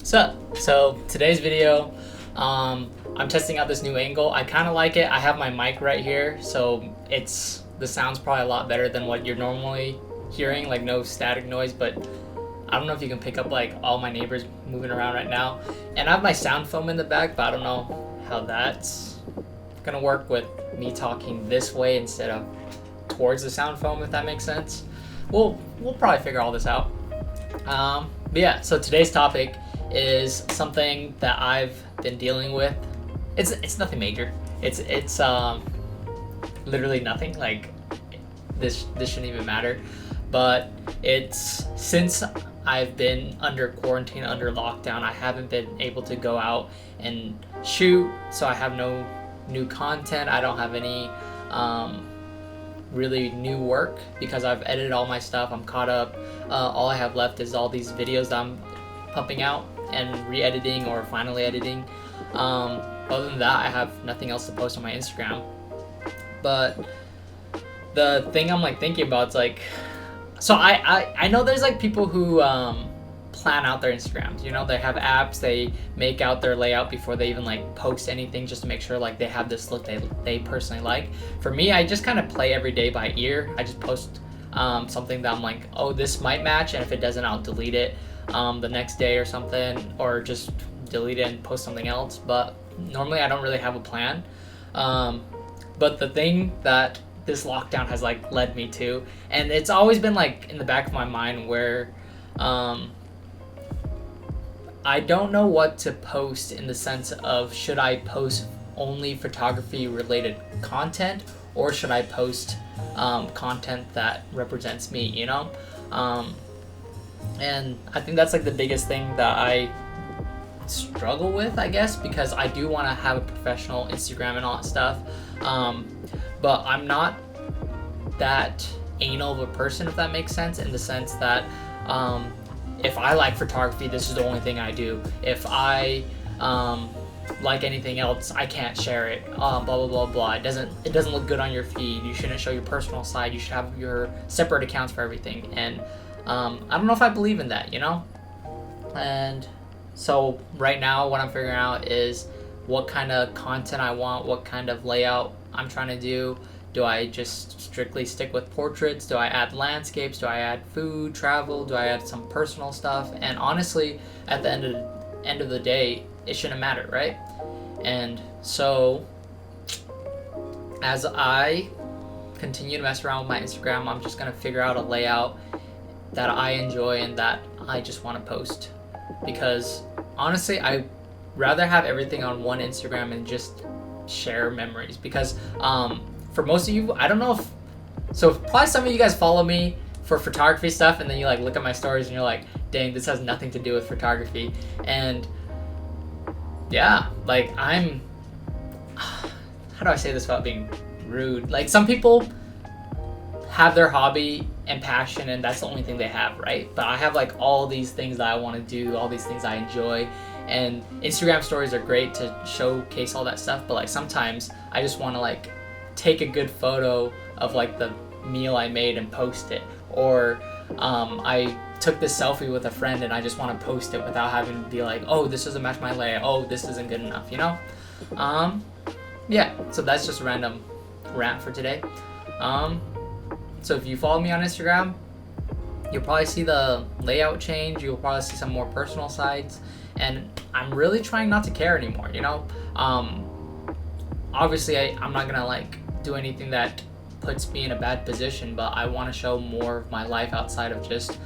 So today's video, I'm testing out this new angle. I kind of like it. I have my mic right here, so the sound's probably a lot better than what you're normally hearing, like no static noise, but I don't know if you can pick up like all my neighbors moving around right now. And I have my sound foam in the back, but I don't know how that's gonna work with me talking this way instead of towards the sound foam, if that makes sense. We'll probably figure all this out. But yeah, so today's topic is something that I've been dealing with. It's nothing major. It's literally nothing. Like this shouldn't even matter. But it's since I've been under quarantine, under lockdown, I haven't been able to go out and shoot. So I have no new content. I don't have any really new work because I've edited all my stuff. I'm caught up. All I have left is all these videos that I'm pumping out and re-editing or finally editing. Other than that, I have nothing else to post on my Instagram. But the thing I'm like thinking about is like, so I know there's like people who plan out their Instagrams. You know, they have apps, they make out their layout before they even like post anything just to make sure like they have this look they personally like. For me, I just kind of play every day by ear. I just post something that I'm like, oh, this might match, and if it doesn't, I'll delete it the next day or something, or just delete it and post something else. But normally I don't really have a plan. But the thing that this lockdown has like led me to, and it's always been like in the back of my mind where I don't know what to post, in the sense of, should I post only photography related content, or should I post content that represents me, you know? And I think that's like the biggest thing that I struggle with, I guess, because I do want to have a professional Instagram and all that stuff. But I'm not that anal of a person, if that makes sense, in the sense that if I like photography, this is the only thing I do. If I like anything else, I can't share it. Blah blah blah blah. It doesn't look good on your feed. You shouldn't show your personal side. You should have your separate accounts for everything. And I don't know if I believe in that, you know. And so right now, what I'm figuring out is what kind of content I want, what kind of layout I'm trying to do. Do I just strictly stick with portraits? Do I add landscapes? Do I add food, travel? Do I add some personal stuff? And honestly, at the end of the day, it shouldn't matter, right? And so as I continue to mess around with my Instagram, I'm just gonna figure out a layout that I enjoy and that I just want to post. Because honestly, I rather have everything on one Instagram and just share memories. Because for most of you, I don't know if, so probably some of you guys follow me for photography stuff, and then you like look at my stories and you're like, dang, this has nothing to do with photography. And yeah, like how do I say this without being rude? Like, some people have their hobby and passion and that's the only thing they have, right? But I have like all these things that I want to do, all these things I enjoy, and Instagram stories are great to showcase all that stuff, but like sometimes I just want to like take a good photo of like the meal I made and post it, or I took this selfie with a friend and I just want to post it without having to be like, oh, this doesn't match my layout, oh, this isn't good enough, you know? Yeah, so that's just a random rant for today. So if you follow me on Instagram, you'll probably see the layout change, you'll probably see some more personal sides, and I'm really trying not to care anymore, you know? Obviously I'm not gonna like do anything that puts me in a bad position, but I want to show more of my life outside of just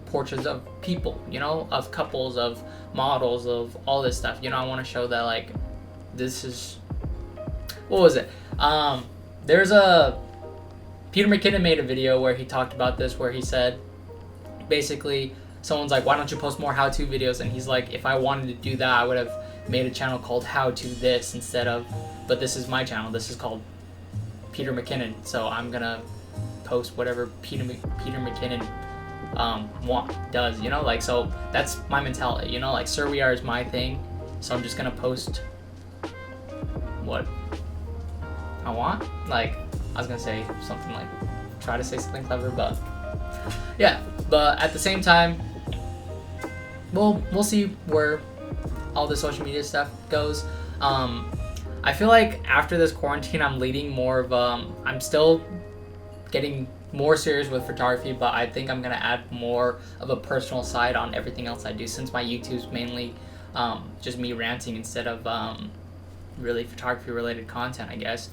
portraits of people, you know, of couples, of models, of all this stuff. You know, I want to show that like this is, what was it? There's a Peter McKinnon made a video where he talked about this, where he said basically someone's like, why don't you post more how-to videos? And he's like, if I wanted to do that, I would have made a channel called How To This instead of, but this is my channel, this is called Peter McKinnon, so I'm gonna post whatever Peter McKinnon does, you know, like, so that's my mentality, you know, like sirweare is my thing, so I'm just gonna post what I want. Like, I was gonna say something like, try to say something clever, but yeah, but at the same time, we'll see where all the social media stuff goes. I feel like after this quarantine, I'm leading more of I'm still getting more serious with photography, but I think I'm gonna add more of a personal side on everything else I do, since my YouTube's mainly just me ranting instead of really photography related content, I guess.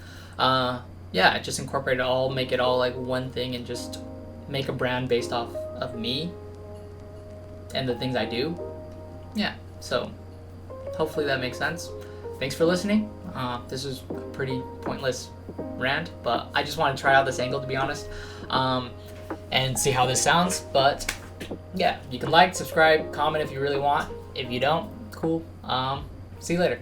Yeah, just incorporate it all, make it all like one thing, and just make a brand based off of me and the things I do. Yeah, so hopefully that makes sense. Thanks for listening. This is a pretty pointless rant, but I just want to try out this angle, to be honest, and see how this sounds. But yeah, you can like, subscribe, comment if you really want. If you don't, cool. See you later.